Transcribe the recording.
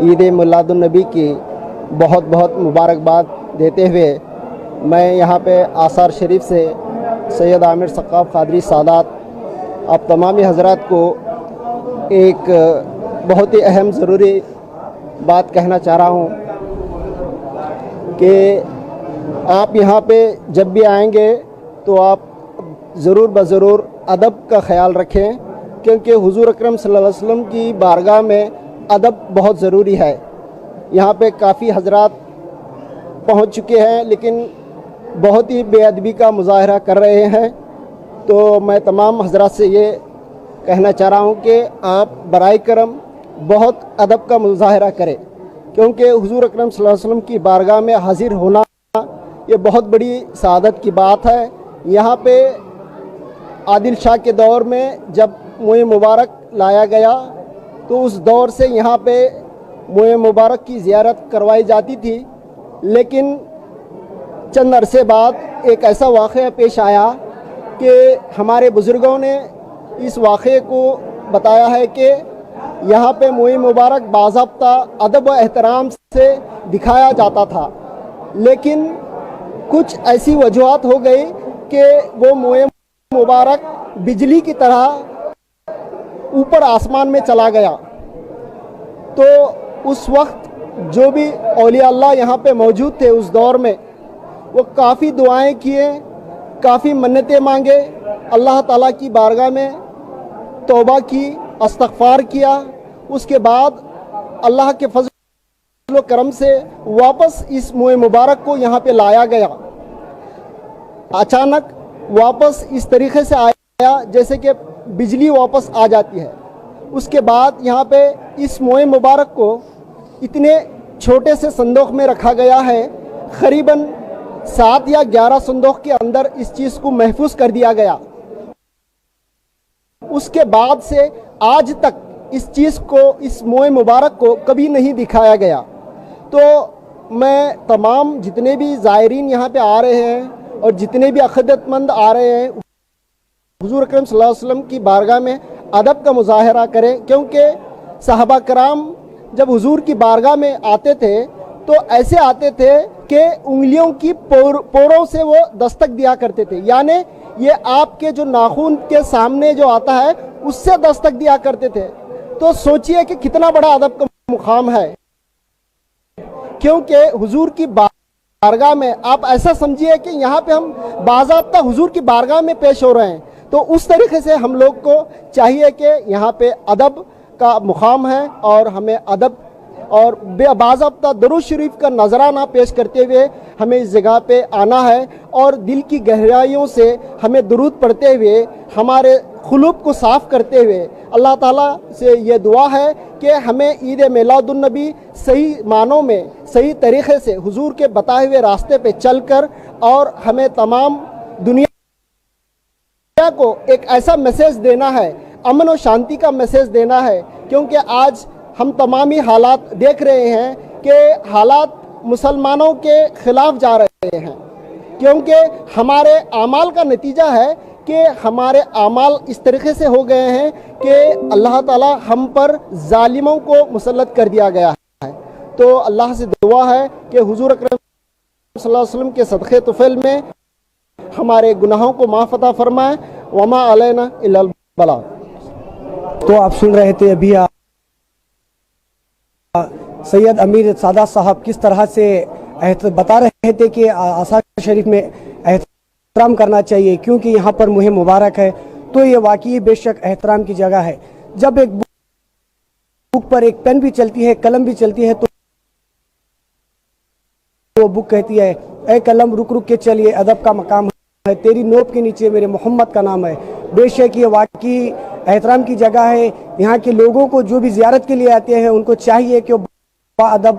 عید میلادالنبی کی بہت بہت مبارکباد دیتے ہوئے میں یہاں پہ آثار شریف سے سید عامر سقاف قادری سادات آپ تمامی حضرات کو ایک بہت ہی اہم ضروری بات کہنا چاہ رہا ہوں کہ آپ یہاں پہ جب بھی آئیں گے تو آپ ضرور بضرور ادب کا خیال رکھیں، کیونکہ حضور اکرم صلی اللہ علیہ وسلم کی بارگاہ میں ادب بہت ضروری ہے۔ یہاں پہ کافی حضرات پہنچ چکے ہیں لیکن بہت ہی بے ادبی کا مظاہرہ کر رہے ہیں، تو میں تمام حضرات سے یہ کہنا چاہ رہا ہوں کہ آپ برائے کرم بہت ادب کا مظاہرہ کریں، کیونکہ حضور اکرم صلی اللہ علیہ وسلم کی بارگاہ میں حاضر ہونا یہ بہت بڑی سعادت کی بات ہے۔ یہاں پہ عادل شاہ کے دور میں جب موئے مبارک لایا گیا تو اس دور سے یہاں پہ موئے مبارک کی زیارت کروائی جاتی تھی، لیکن چند عرصے بعد ایک ایسا واقعہ پیش آیا کہ ہمارے بزرگوں نے اس واقعے کو بتایا ہے کہ یہاں پہ موئے مبارک باضابطہ ادب و احترام سے دکھایا جاتا تھا، لیکن کچھ ایسی وجوہات ہو گئی کہ وہ موئے مبارک بجلی کی طرح اوپر آسمان میں چلا گیا۔ تو اس وقت جو بھی اولیاء اللہ یہاں پہ موجود تھے اس دور میں، وہ کافی دعائیں کیے، کافی منتیں مانگے، اللہ تعالیٰ کی بارگاہ میں توبہ کی، استغفار کیا۔ اس کے بعد اللہ کے فضل و کرم سے واپس اس موئے مبارک کو یہاں پہ لایا گیا۔ اچانک واپس اس طریقے سے آیا جیسے کہ بجلی واپس آ جاتی ہے۔ اس کے بعد یہاں پہ اس موئے مبارک کو اتنے چھوٹے سے صندوق میں رکھا گیا ہے، قریباً 7 یا 11 صندوق کے اندر اس چیز کو محفوظ کر دیا گیا۔ اس کے بعد سے آج تک اس چیز کو، اس موئے مبارک کو کبھی نہیں دکھایا گیا۔ تو میں تمام جتنے بھی زائرین یہاں پہ آ رہے ہیں اور جتنے بھی عقیدت مند آ رہے ہیں، حضور اکرم صلی اللہ علیہ وسلم کی بارگاہ میں ادب کا مظاہرہ کریں، کیونکہ صحابہ کرام جب حضور کی بارگاہ میں آتے تھے تو ایسے آتے تھے کہ انگلیوں کی پوروں سے وہ دستک دیا کرتے تھے، یعنی یہ آپ کے جو ناخن کے سامنے جو آتا ہے اس سے دستک دیا کرتے تھے۔ تو سوچئے کہ کتنا بڑا ادب کا مقام ہے، کیونکہ حضور کی بارگاہ میں آپ ایسا سمجھیے کہ یہاں پہ ہم باضابطہ حضور کی بارگاہ میں پیش ہو رہے ہیں۔ تو اس طریقے سے ہم لوگ کو چاہیے کہ یہاں پہ ادب کا مقام ہے اور ہمیں ادب اور باضابطہ درود شریف کا نذرانہ پیش کرتے ہوئے ہمیں اس جگہ پہ آنا ہے، اور دل کی گہرائیوں سے ہمیں درود پڑھتے ہوئے ہمارے قلوب کو صاف کرتے ہوئے اللہ تعالیٰ سے یہ دعا ہے کہ ہمیں عید میلاد النبی صحیح معنوں میں صحیح طریقے سے حضور کے بتائے ہوئے راستے پہ چل کر، اور ہمیں تمام دنیا کو ایک ایسا میسیج دینا ہے، امن و شانتی کا میسیج دینا ہے، کیونکہ آج ہم تمامی حالات دیکھ رہے ہیں کہ حالات مسلمانوں کے خلاف جا رہے ہیں، کیونکہ ہمارے اعمال کا نتیجہ ہے کہ ہمارے اعمال اس طریقے سے ہو گئے ہیں کہ اللہ تعالی ہم پر ظالموں کو مسلط کر دیا گیا ہے۔ تو اللہ سے دعا ہے کہ حضور اکرم صلی اللہ علیہ وسلم کے صدقے طفیل میں ہمارے گناہوں کو معاف عطا فرمائے، وما علینا الا البلاغ۔ تو آپ سن رہے تھے ابھی سید امیر سادات صاحب کس طرح سے بتا رہے تھے کہ آثار شریف میں احترام کرنا چاہیے، کیونکہ یہاں پر مہم مبارک ہے۔ تو یہ واقعی بے شک احترام کی جگہ ہے۔ جب ایک بک پر ایک پین بھی چلتی ہے، قلم بھی چلتی ہے، تو وہ بک کہتی ہے اے قلم رک رک کے چلیے، ادب کا مقام ہے، تیری نوک کے نیچے میرے محمد کا نام ہے۔ بے شک یہ واقعی احترام کی جگہ ہے۔ یہاں کے لوگوں کو جو بھی زیارت کے لیے آتے ہیں ان کو چاہیے کہ وہ با ادب